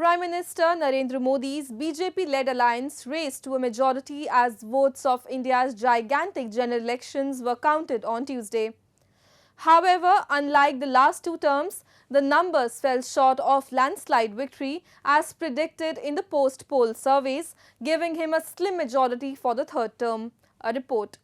Prime Minister Narendra Modi's BJP-led alliance raced to a majority as votes of India's gigantic general elections were counted on Tuesday. However, unlike the last two terms, the numbers fell short of landslide victory as predicted in the post-poll surveys, giving him a slim majority for the third term. A report.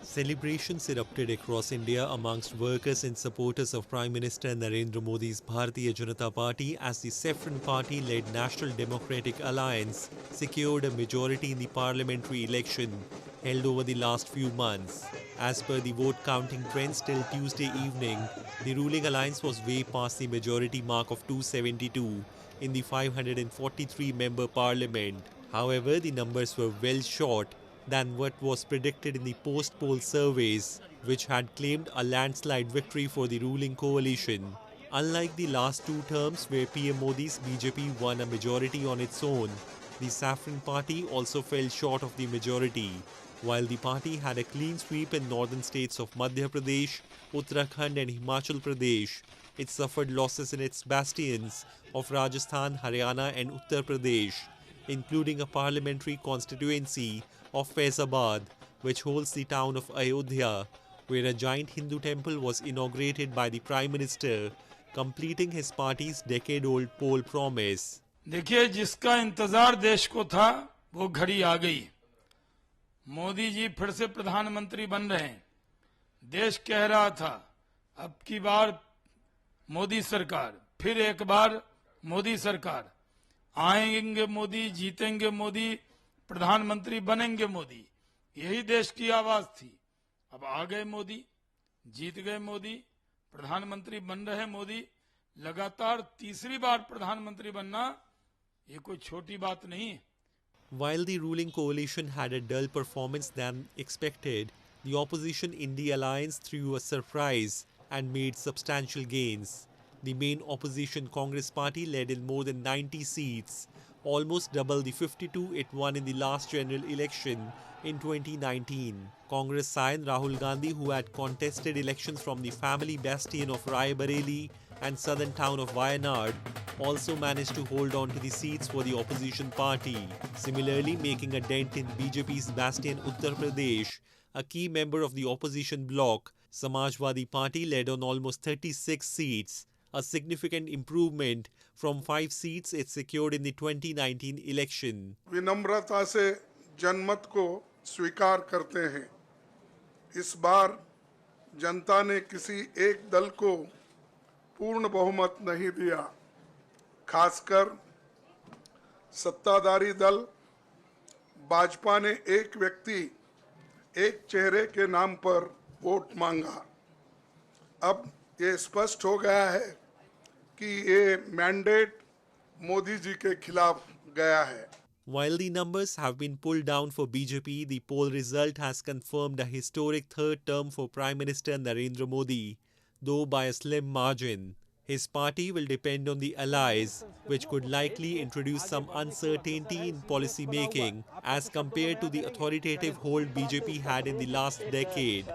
Celebrations erupted across India amongst workers and supporters of Prime Minister Narendra Modi's Bharatiya Janata Party as the Saffron Party-led National Democratic Alliance secured a majority in the parliamentary election held over the last few months. As per the vote counting trends till Tuesday evening, the ruling alliance was way past the majority mark of 272 in the 543-member parliament. However, the numbers were well short than what was predicted in the post-poll surveys, which had claimed a landslide victory for the ruling coalition. Unlike the last two terms where PM Modi's BJP won a majority on its own, the Saffron Party also fell short of the majority. While the party had a clean sweep in northern states of Madhya Pradesh, Uttarakhand and Himachal Pradesh, it suffered losses in its bastions of Rajasthan, Haryana and Uttar Pradesh, including a parliamentary constituency of Faizabad, which holds the town of Ayodhya, where a giant Hindu temple was inaugurated by the Prime Minister, completing his party's decade-old poll promise. देखिए, जिसका इंतजार देश को था वो घड़ी आ गई। मोदी जी फिर से प्रधानमंत्री बन रहे हैं। देश कह रहा था अब की बार मोदी सरकार, फिर एक बार मोदी सरकार, आएंगे मोदी, जीतेंगे मोदी, प्रधानमंत्री बनेंगे मोदी, यही देश की आवाज थी। अब आ गए मोदी, जीत गए मोदी, प्रधानमंत्री बन रहे मोदी, लगातार तीसरी बार प्रधानमंत्री बनना ये कोई छोटी बात नहीं है। While the ruling coalition had a dull performance than expected, the opposition in the alliance threw a surprise and made substantial gains. The main opposition Congress party led in more than 90 seats, almost double the 52 it won in the last general election in 2019. Congress scion Rahul Gandhi, who had contested elections from the family bastion of Rae Bareli and southern town of Wayanad, also managed to hold on to the seats for the opposition party. Similarly, making a dent in BJP's bastion Uttar Pradesh, a key member of the opposition bloc, Samajwadi Party led on almost 36 seats, a significant improvement from 5 seats it secured in the 2019 election. विनम्रता से जनमत को स्वीकार करते हैं। इस बार जनता ने किसी एक दल को पूर्ण बहुमत नहीं दिया। खासकर सत्ताधारी दल भाजपा ने एक व्यक्ति, एक चेहरे के नाम पर वोट मांगा। अब ये स्पष्ट हो गया है कि ये मैंडेट मोदी जी के खिलाफ गया है। While the numbers have been pulled down for BJP, the poll result has confirmed a historic third term for Prime Minister Narendra Modi, though by a slim margin. His party will depend on the allies, which could likely introduce some uncertainty in policy making as compared to the authoritative hold BJP had in the last decade.